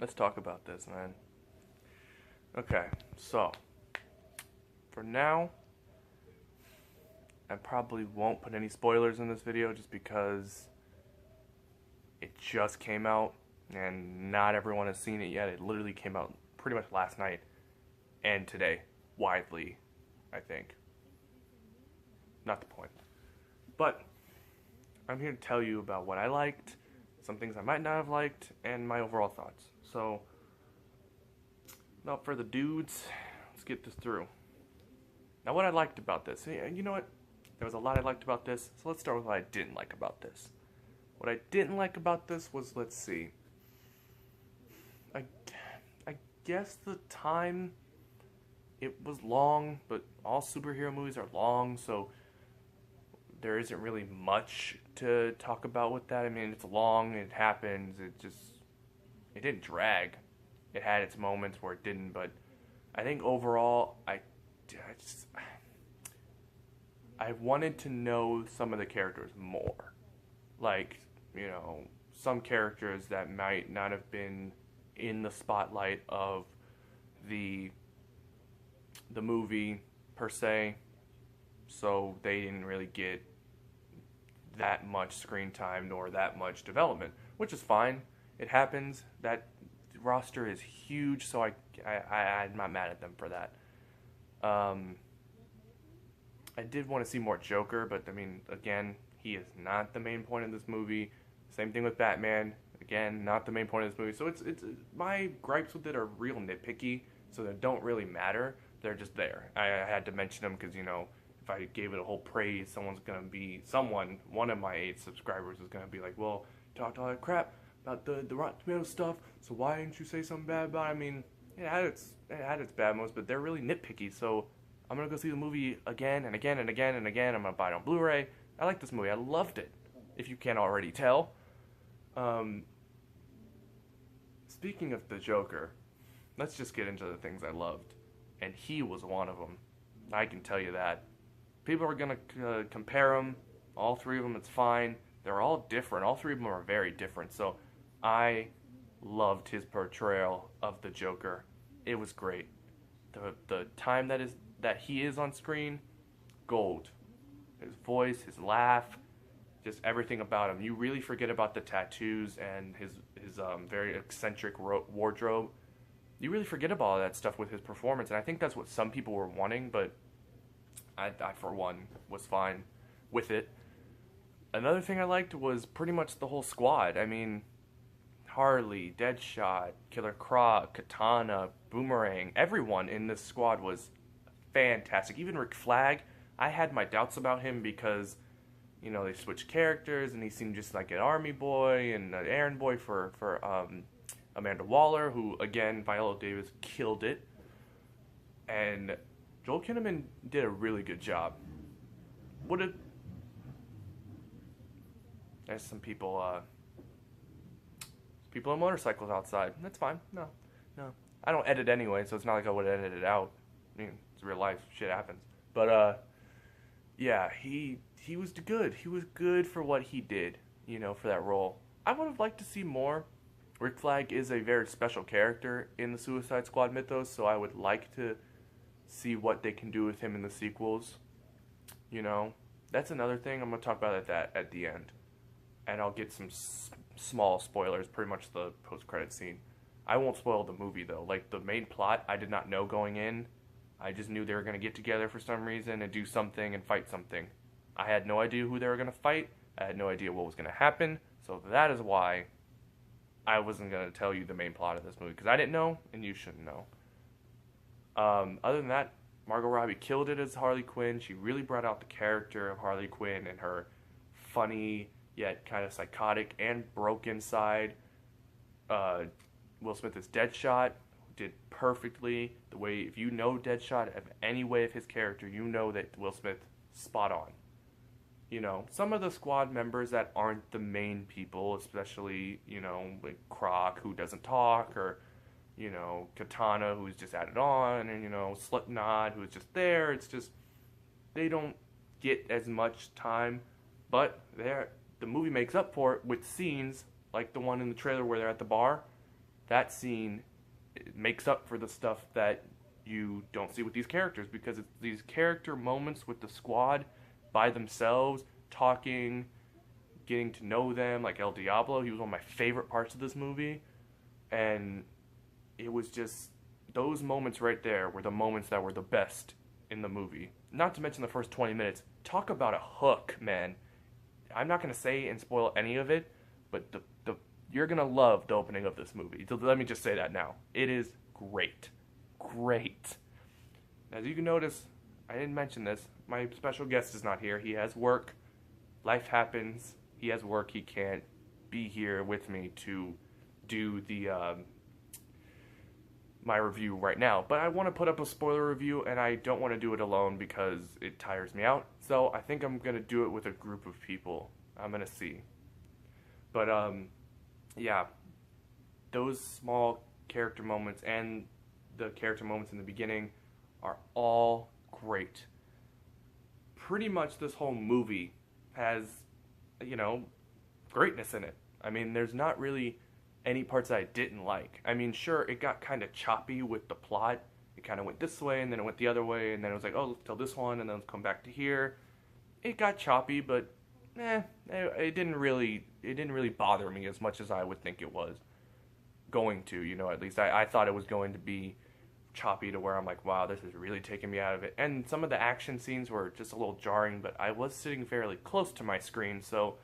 Let's talk about this, man. Okay, so for now, I probably won't put any spoilers in this video just because it just came out and not everyone has seen it yet. It literally came out pretty much last night and today, widely, I think. Not the point. But I'm here to tell you about what I liked, some things I might not have liked, and my overall thoughts. So, without further dudes, let's get this through. Now, what I liked about this, you know what? There was a lot I liked about this, so let's start with what I didn't like about this. What I didn't like about this was, let's see. I guess the time, it was long, but all superhero movies are long, so there isn't really much to talk about with that. I mean, it's long, it happens, it didn't drag. It had its moments where it didn't, but I think overall, I wanted to know some of the characters more. Like, some characters that might not have been in the spotlight of the movie per se, so they didn't really get that much screen time nor that much development, which is fine. It happens. That roster is huge, so I'm not mad at them for that. I did want to see more Joker, but I mean, again, he is not the main point of this movie. Same thing with Batman. Again, not the main point of this movie. So it's my gripes with it are real nitpicky, so they don't really matter. They're just there. I had to mention them because, if I gave it a whole praise, one of my 8 subscribers is going to be like, well, you talked all that crap about the Rotten Tomatoes stuff, so why didn't you say something bad about it? I mean, it had its bad moments, but they're really nitpicky, so I'm going to go see the movie again and again and again and again. I'm going to buy it on Blu-ray. I like this movie. I loved it, if you can't already tell. Speaking of the Joker, let's just get into the things I loved. And he was one of them. I can tell you that. People are going to compare them. All 3 of them, it's fine. They're all different. All 3 of them are very different. So I loved his portrayal of the Joker. It was great. The time that he is on screen, gold. His voice, his laugh, just everything about him. You really forget about the tattoos and his very eccentric wardrobe. You really forget about all that stuff with his performance, and I think that's what some people were wanting, but I for one, was fine with it. Another thing I liked was pretty much the whole squad. I mean, Harley, Deadshot, Killer Croc, Katana, Boomerang, everyone in this squad was fantastic. Even Rick Flag, I had my doubts about him because, they switched characters, and he seemed just like an army boy and an errand boy for Amanda Waller, who, again, Viola Davis killed it. And Joel Kinnaman did a really good job. There's some people on motorcycles outside. That's fine. No. I don't edit anyway, so it's not like I would edit it out. I mean, it's real life. Shit happens. But, yeah, he was good. He was good for what he did, for that role. I would have liked to see more. Rick Flag is a very special character in the Suicide Squad mythos, so I would like to see what they can do with him in the sequels. That's another thing. I'm going to talk about that at the end. And I'll get some small spoilers, pretty much the post-credit scene. I won't spoil the movie, though. Like, the main plot, I did not know going in. I just knew they were going to get together for some reason and do something and fight something. I had no idea who they were going to fight. I had no idea what was going to happen. So that is why I wasn't going to tell you the main plot of this movie, because I didn't know, and you shouldn't know. Other than that, Margot Robbie killed it as Harley Quinn. She really brought out the character of Harley Quinn and her funny, yet kind of psychotic and broken side. Will Smith as Deadshot did perfectly. The way, if you know Deadshot, of any way of his character, you know that Will Smith spot on. Some of the squad members that aren't the main people, especially, like Croc, who doesn't talk, or, Katana, who's just added on, and, Slipknot, who's just there. It's just, they don't get as much time, but the movie makes up for it with scenes like the one in the trailer where they're at the bar. that scene makes up for the stuff that you don't see with these characters, because it's these character moments with the squad by themselves, talking, getting to know them, like El Diablo. He was one of my favorite parts of this movie, and it was just, those moments right there were the moments that were the best in the movie. Not to mention the first 20 minutes. Talk about a hook, man. I'm not going to say and spoil any of it, but the you're going to love the opening of this movie. So let me just say that now. It is great. Great. As you can notice, I didn't mention this. My special guest is not here. He has work. Life happens. He has work. He can't be here with me to do the my review right now. But I want to put up a spoiler review, and I don't want to do it alone because it tires me out. So I think I'm going to do it with a group of people. I'm going to see. But, yeah. Those small character moments and the character moments in the beginning are all great. Pretty much this whole movie has, you know, greatness in it. I mean, there's not really any parts that I didn't like. I mean, sure, it got kind of choppy with the plot. It kind of went this way, and then it went the other way, and then it was like, oh, let's tell this one, and then let's come back to here. It got choppy, but it didn't really bother me as much as I would think it was going to. You know, at least I thought it was going to be choppy to where I'm like, wow, this is really taking me out of it. And some of the action scenes were just a little jarring, but I was sitting fairly close to my screen, so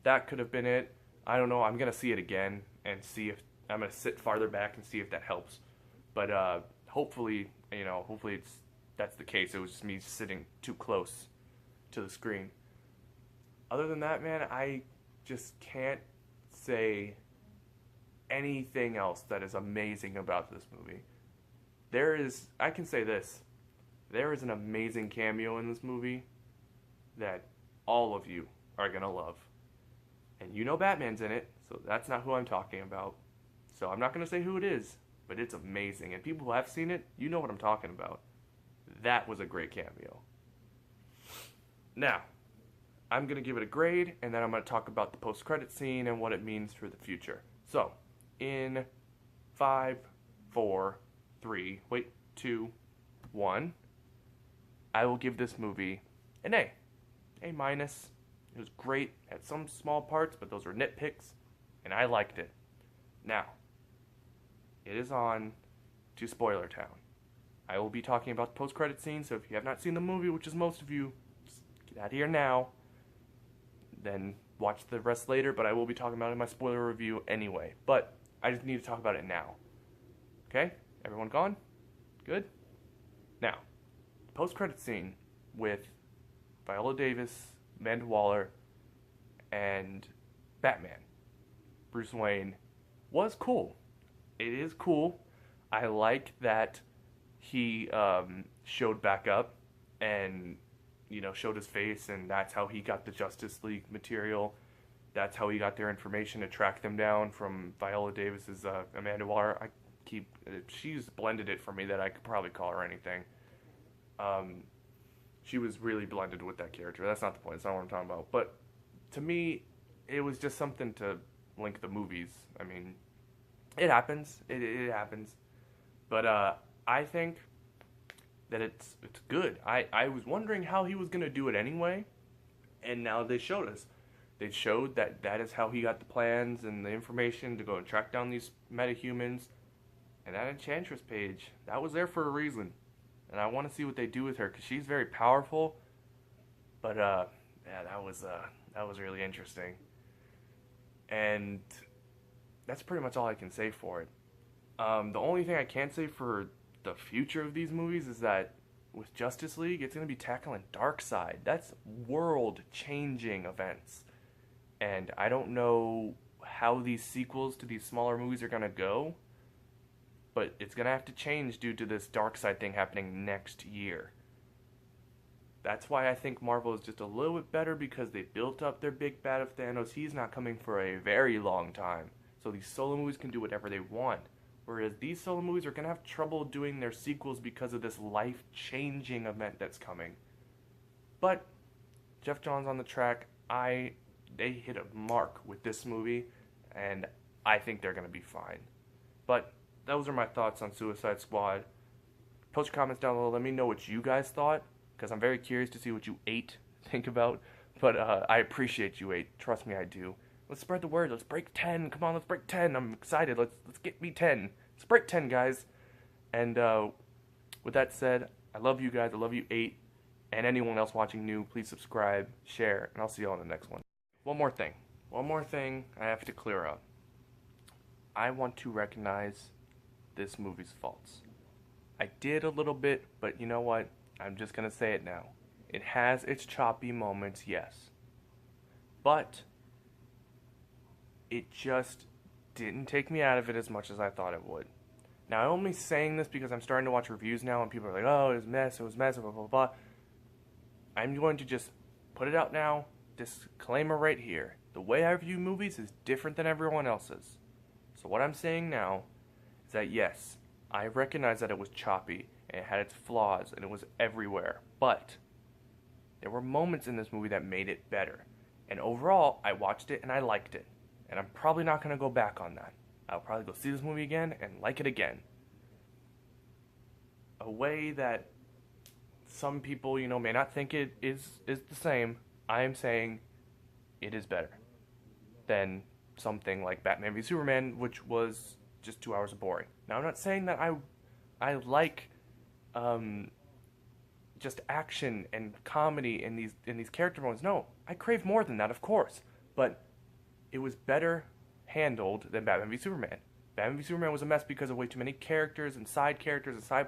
that could have been it. I don't know. I'm going to see it again and see if I'm going to sit farther back and see if that helps. But hopefully, you know, hopefully that's the case. It was just me sitting too close to the screen. Other than that, man, I just can't say anything else that is amazing about this movie. I can say this, there is an amazing cameo in this movie that all of you are going to love. And you know Batman's in it, so that's not who I'm talking about. So I'm not going to say who it is, but it's amazing. And people who have seen it, you know what I'm talking about. That was a great cameo. Now, I'm going to give it a grade, and then I'm going to talk about the post-credit scene and what it means for the future. So, in 5, 4, 3, 2, 1, I will give this movie an A. A minus. It was great, had some small parts, but those were nitpicks, and I liked it. Now, it is on to Spoiler Town. I will be talking about the post-credit scene, so if you have not seen the movie, which is most of you, just get out of here now. Then watch the rest later, but I will be talking about it in my spoiler review anyway. But I just need to talk about it now. Okay? Everyone gone? Good? Now, post-credit scene with Viola Davis, Amanda Waller, and Batman, Bruce Wayne, was cool. It is cool. I like that he showed back up and, you know, showed his face, and that's how he got the Justice League material. That's how he got their information to track them down from Viola Davis's Amanda Waller. She's blended it for me that I could probably call her anything. She was really blended with that character. That's not the point. That's not what I'm talking about. But to me, it was just something to link the movies. I mean, it happens. It happens. But I think that it's good. I was wondering how he was going to do it anyway, and now they showed us. They showed that is how he got the plans and the information to go and track down these metahumans. And that Enchantress page, that was there for a reason. And I want to see what they do with her, because she's very powerful. But, yeah, that was really interesting. And that's pretty much all I can say for it. The only thing I can say for the future of these movies is that with Justice League, it's going to be tackling Darkseid. That's world-changing events. And I don't know how these sequels to these smaller movies are going to go, but it's going to have to change due to this Darkseid thing happening next year. That's why I think Marvel is just a little bit better, because they built up their big bad of Thanos. He's not coming for a very long time. So these solo movies can do whatever they want. Whereas these solo movies are going to have trouble doing their sequels because of this life-changing event that's coming. But Geoff Johns on the track, they hit a mark with this movie, and I think they're going to be fine. But those are my thoughts on Suicide Squad. Post your comments down below. Let me know what you guys thought, because I'm very curious to see what you 8 think about. But I appreciate you 8. Trust me, I do. Let's spread the word. Let's break 10. Come on, let's break 10. I'm excited. Let's get me 10. Let's break 10, guys. And with that said, I love you guys. I love you 8. And anyone else watching new, please subscribe, share, and I'll see you on the next one. One more thing I have to clear up. I want to recognize this movie's faults. I did a little bit, but you know what? I'm just going to say it now. It has its choppy moments, yes. But it just didn't take me out of it as much as I thought it would. Now, I'm only saying this because I'm starting to watch reviews now and people are like, oh, it was a mess, blah, blah, blah. I'm going to just put it out now, disclaimer right here. The way I view movies is different than everyone else's. So what I'm saying now is that yes, I recognize that it was choppy and it had its flaws and it was everywhere, but there were moments in this movie that made it better. And overall, I watched it and I liked it. And I'm probably not going to go back on that. I'll probably go see this movie again and like it again. A way that some people, may not think it is the same. I am saying it is better than something like Batman v Superman, which was just 2 hours of boring. Now, I'm not saying that I like just action and comedy in these character moments. No, I crave more than that, of course. But it was better handled than Batman v Superman. Batman v Superman was a mess because of way too many characters and side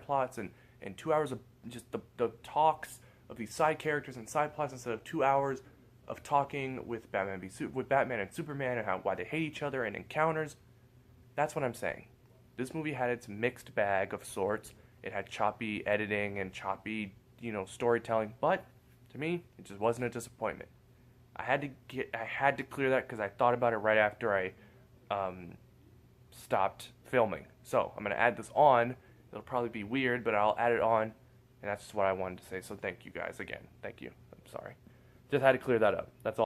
plots and 2 hours of just the talks of these side characters and side plots instead of 2 hours of talking with Batman and Superman and why they hate each other and encounters. That's what I'm saying. This movie had its mixed bag of sorts. It had choppy editing and choppy, storytelling, but to me, it just wasn't a disappointment. I had to clear that because I thought about it right after I stopped filming. So I'm gonna add this on. It'll probably be weird, but I'll add it on, and that's just what I wanted to say. So thank you guys again. Thank you. I'm sorry. Just had to clear that up. That's all.